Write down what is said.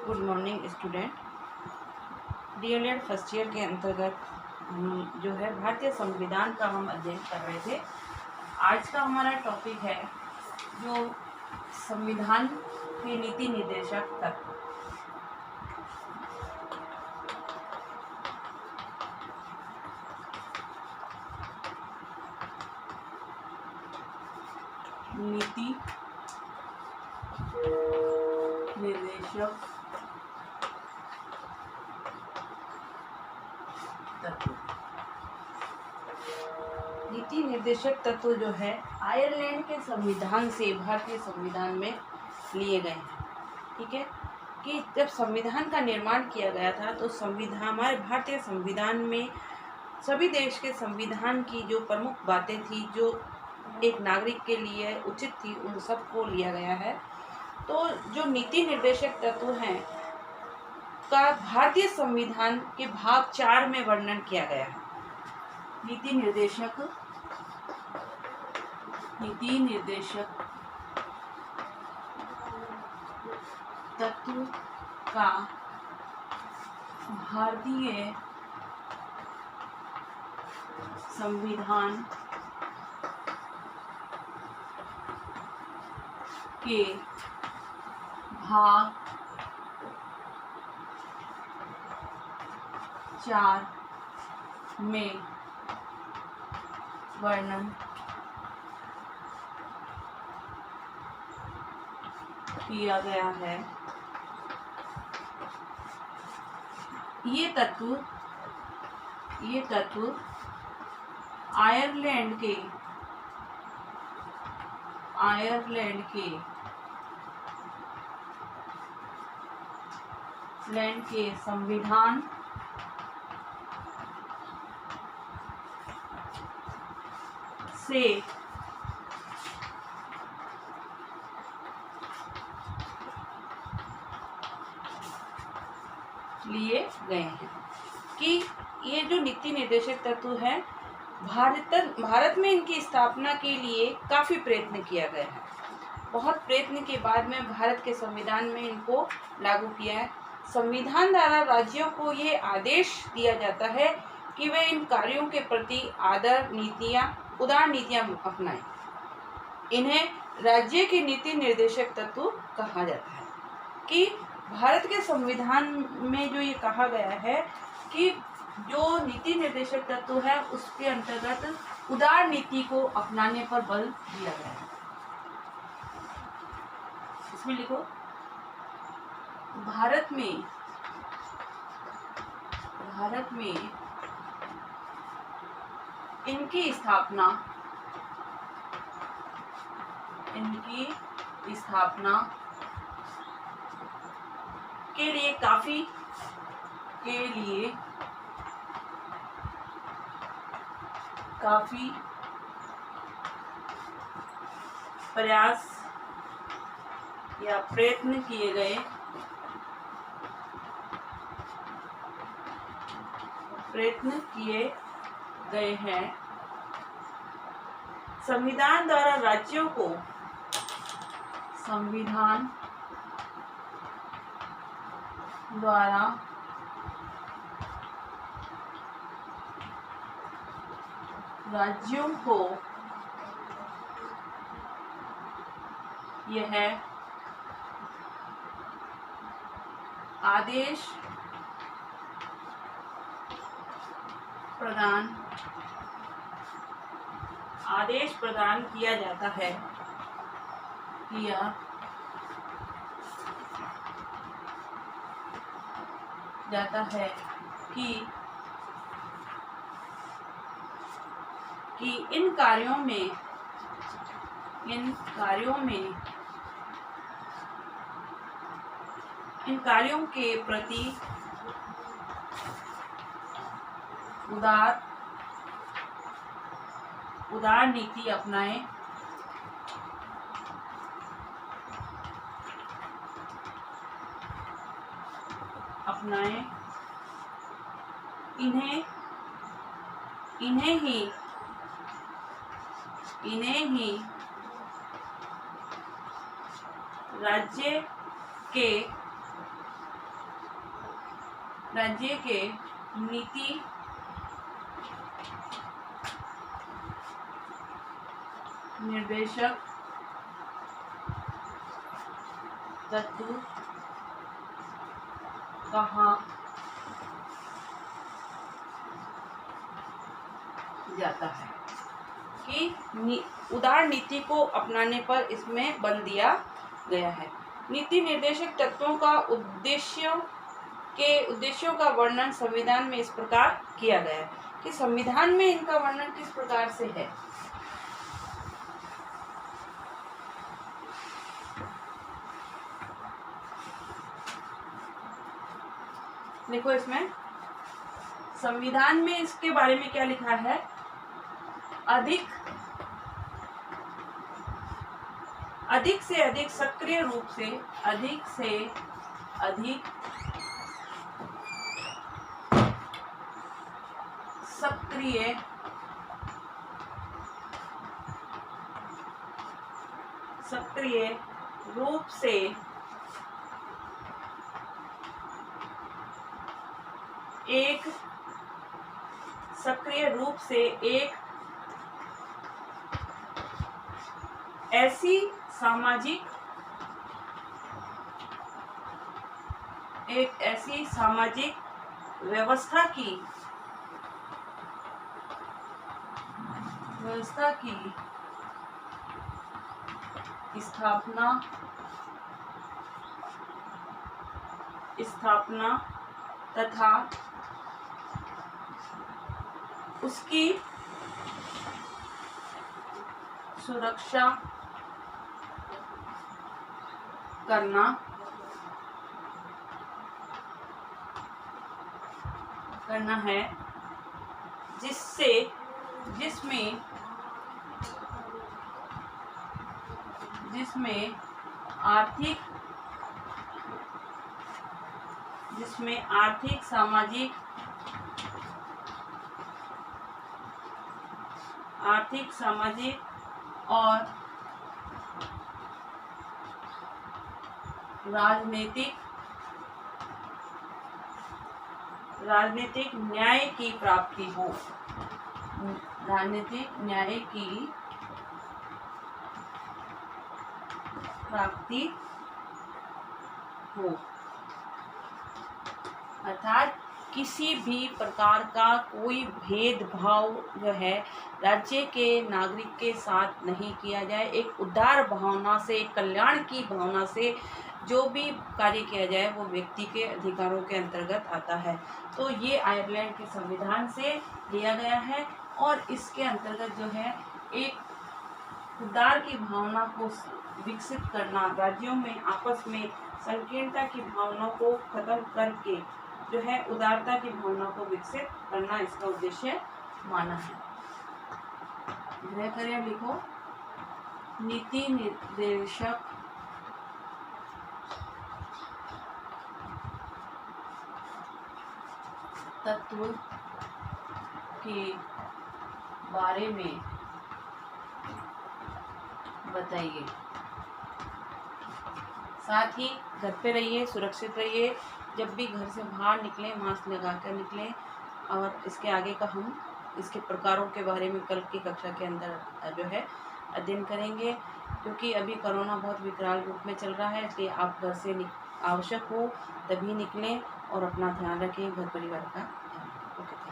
Good morning student. DElEd first year के अंतर्गत हम जो है भारतीय संविधान का हम अध्ययन कर रहे थे। आज का हमारा टॉपिक है जो संविधान के नीति निर्देशक तत्व। नीति निर्देशक तत्व। नीति निर्देशक तत्व जो है आयरलैंड के संविधान से भारतीय संविधान में लिए गए हैं। ठीक है कि जब संविधान का निर्माण किया गया था तो संविधान हमारे भारतीय संविधान में सभी देश के संविधान की जो प्रमुख बातें थी जो एक नागरिक के लिए उचित थी उन सबको लिया गया है। तो जो नीति निर्देशक तत्व हैं का भारतीय संविधान के भाग 4 में वर्णन किया गया है। नीति निर्देशक तत्व का भारतीय संविधान के भाग 4 में वर्णन किया गया है। ये तत्व आयरलैंड के संविधान से लिए गए हैं कि ये जो नीति निर्देशक तत्व है भारत में इनकी स्थापना के लिए काफ़ी प्रयत्न किया गया है। बहुत प्रयत्न के बाद में भारत के संविधान में इनको लागू किया है। संविधान द्वारा राज्यों को ये आदेश दिया जाता है कि वे इन कार्यों के प्रति उदार नीतियाँ अपनाएं। इन्हें राज्य के नीति निर्देशक तत्व कहा जाता है कि भारत के संविधान में जो ये कहा गया है कि जो नीति निर्देशक तत्व है उसके अंतर्गत उदार नीति को अपनाने पर बल दिया गया है। इसमें लिखो भारत में इनकी स्थापना के लिए काफी प्रयास या प्रयत्न किए गए हैं। संविधान द्वारा राज्यों को यह आदेश प्रदान किया जाता है कि इन कार्यों के प्रति उदार नीति अपनाएं। इन्हें ही राज्य के राज्य के नीति निर्देशक तत्व कहा जाता है कि उदार नीति को अपनाने पर इसमें बंद दिया गया है। नीति निर्देशक तत्वों का उद्देश्यों का वर्णन संविधान में इस प्रकार किया गया है कि संविधान में इनका वर्णन किस प्रकार से है। देखो इसमें संविधान में इसके बारे में क्या लिखा है। अधिक से अधिक सक्रिय रूप से अधिक सक्रिय रूप से एक ऐसी सामाजिक व्यवस्था की स्थापना तथा उसकी सुरक्षा करना है जिसमें आर्थिक सामाजिक और राजनीतिक न्याय की प्राप्ति हो। अर्थात किसी भी प्रकार का कोई भेदभाव जो है राज्य के नागरिक के साथ नहीं किया जाए। एक उदार भावना से, एक कल्याण की भावना से जो भी कार्य किया जाए वो व्यक्ति के अधिकारों के अंतर्गत आता है। तो ये आयरलैंड के संविधान से लिया गया है और इसके अंतर्गत जो है एक उदार की भावना को विकसित करना, राज्यों में आपस में संकीर्णता की भावना को खत्म करके जो है उदारता की भावना को विकसित करना इसका उद्देश्य माना है। गृह कार्य लिखो। नीति निर्देशक तत्व के बारे में बताइए। साथ ही घर पे रहिए, सुरक्षित रहिए। जब भी घर से बाहर निकलें मास्क लगा कर निकलें। और इसके आगे का हम इसके प्रकारों के बारे में कल की कक्षा के अंदर जो है अध्ययन करेंगे, क्योंकि अभी कोरोना बहुत विकराल रूप में चल रहा है। इसलिए आप घर से आवश्यक हो तभी निकलें और अपना ध्यान रखें, घर परिवार का ध्यान रखें। ओके।